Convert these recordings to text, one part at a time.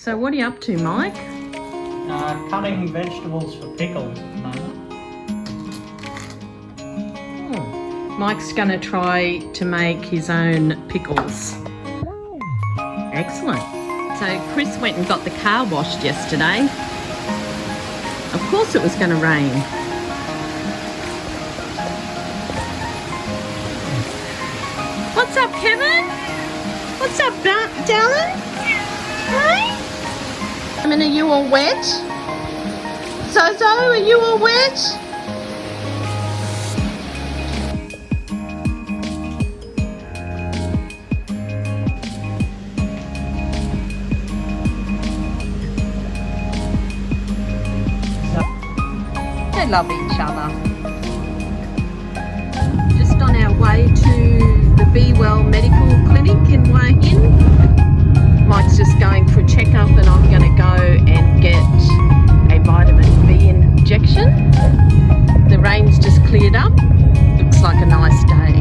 So what are you up to, Mike? Cutting vegetables for pickles at the moment. Mike's going to try to make his own pickles. Excellent. So Chris went and got the car washed yesterday. Of course it was going to rain. What's up, Kevin? What's up, darling? Hey? I mean, are you all wet? Zozo, are you all wet? They love each other. Just on our way to the Be Well Medical Clinic in Hua Hin. Mike's just going for a checkup and I'm going to go and get a vitamin B injection. The rain's just cleared up. Looks like a nice day.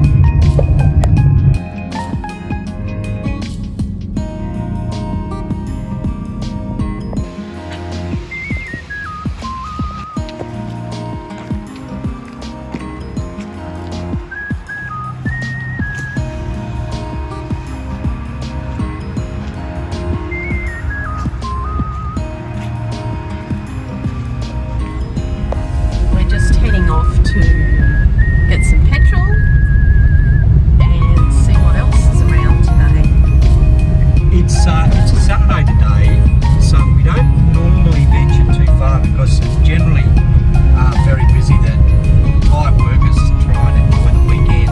Heading off to get some petrol and see what else is around today. It's a Saturday today, so we don't normally venture too far because it's generally very busy. That hire workers try and enjoy the weekend.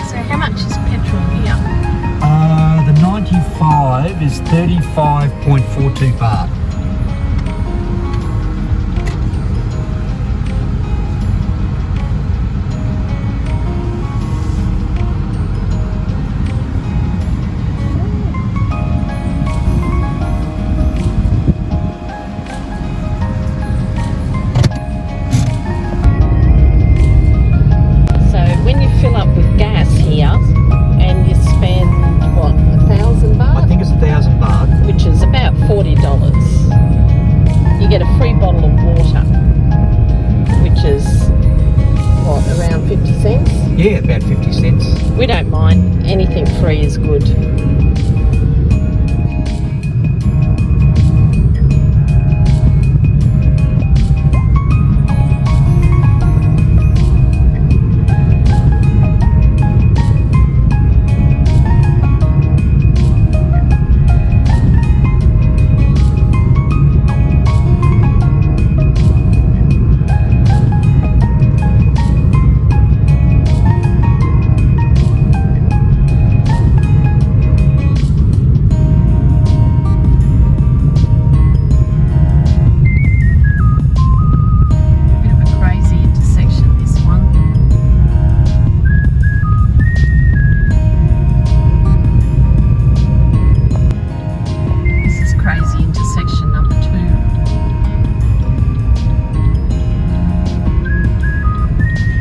So how much is petrol here? The 95 is 35.42 baht. Fill up with gas here and you spend what, 1,000 baht? I think it's 1,000 baht. Which is about $40. You get a free bottle of water, which is what, around 50 cents? Yeah, about 50 cents. We don't mind, anything free is good.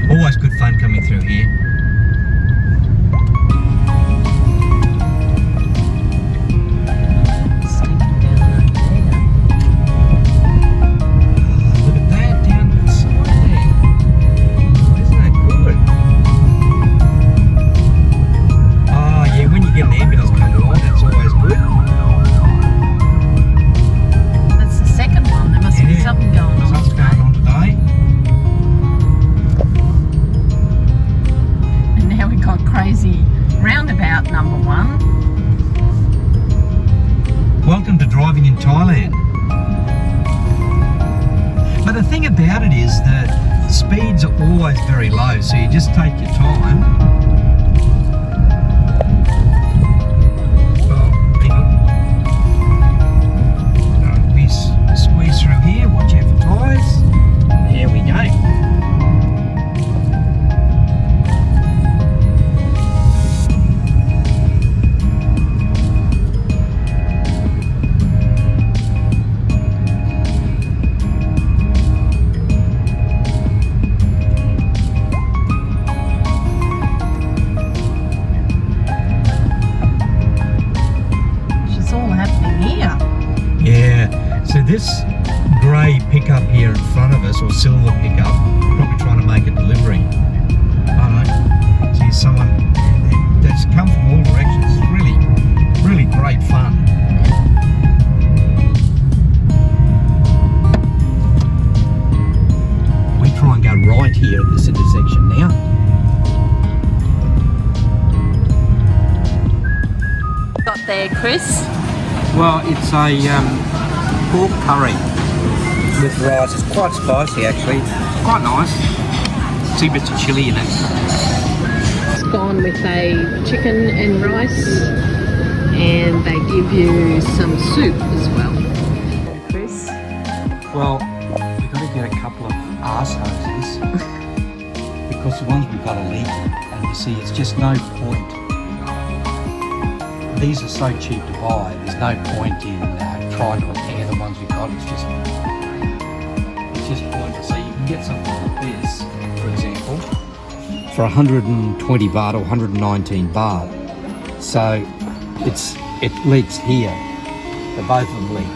Always good fun coming through here. Look at that down the side there. Isn't that good? Oh yeah, when you get an ambulance coming on, that's always good. That's the second one, there must be something going on. Something's going on today. Now we got crazy roundabout number 1. Welcome to driving in Thailand. But the thing about it is that speeds are always very low, so you just take your time. Oh, hang on. We squeeze through here, watch out for tyres. There we go. this grey pickup here in front of us, or silver pickup, probably trying to make a delivery. I don't know. See someone that's come from all directions. It's really great fun. We try and go right here at this intersection now. Got there, Chris? Well, it's a pork curry with rice. It's quite spicy actually. Quite nice. See bits of chilli in it. It's gone with a chicken and rice, and they give you some soup as well. Chris? Well, we've got to get a couple of arse hoses because the ones we've got are leaking, and you see it's just no point. These are so cheap to buy, there's no point in trying to repair the ones we've got. It's just pointless. So you can get something like this, for example, for 120 baht or 119 baht. So it leaks here. So both of them leak.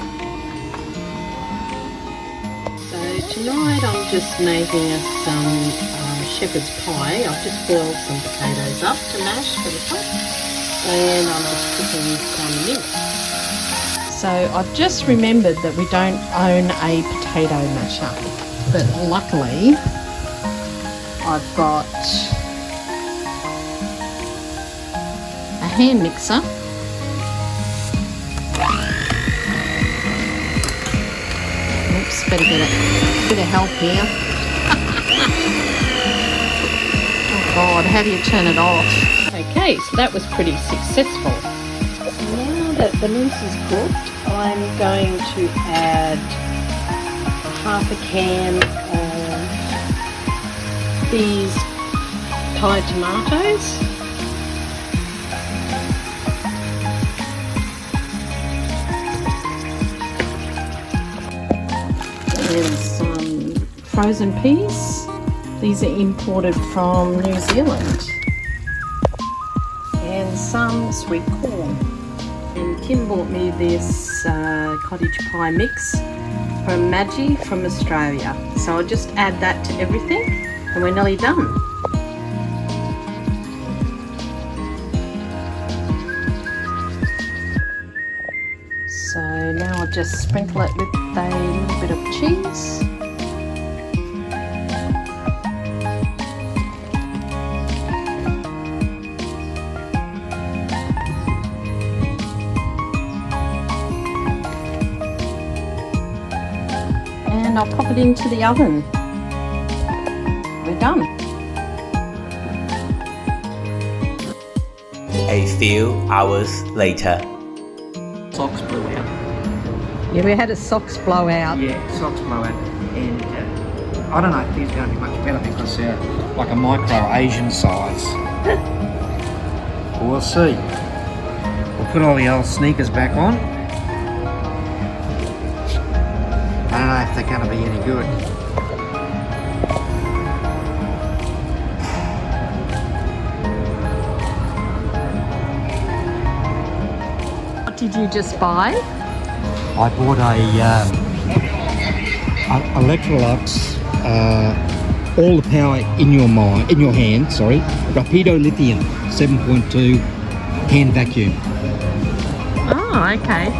So tonight I'm just making us some shepherd's pie. I've just boiled some potatoes up to mash for the top. And I'm just cooking some mince. So I've just remembered that we don't own a potato masher, but luckily I've got a hand mixer. Oops, better get a bit of help here. Oh God, how do you turn it off? Okay, so that was pretty successful. Now that the mince is cooked, I'm going to add half a can of these Thai tomatoes. And some frozen peas. These are imported from New Zealand. And some sweet corn. And Kim bought me this cottage pie mix from Maggie from Australia. So I'll just add that to everything and we're nearly done. So now I'll just sprinkle it with a little bit of cheese. And I'll pop it into the oven. We're done. A few hours later. Socks blew out. Yeah, we had a socks blowout. Yeah, socks blow out. And I don't know if these are going to be much better because they're like a micro Asian size. We'll see. We'll put all the old sneakers back on. I don't know if they're going to be any good. What did you just buy? I bought a Electrolux, all the power in your hand, Rapido Lithium 7.2 hand vacuum. Oh, okay.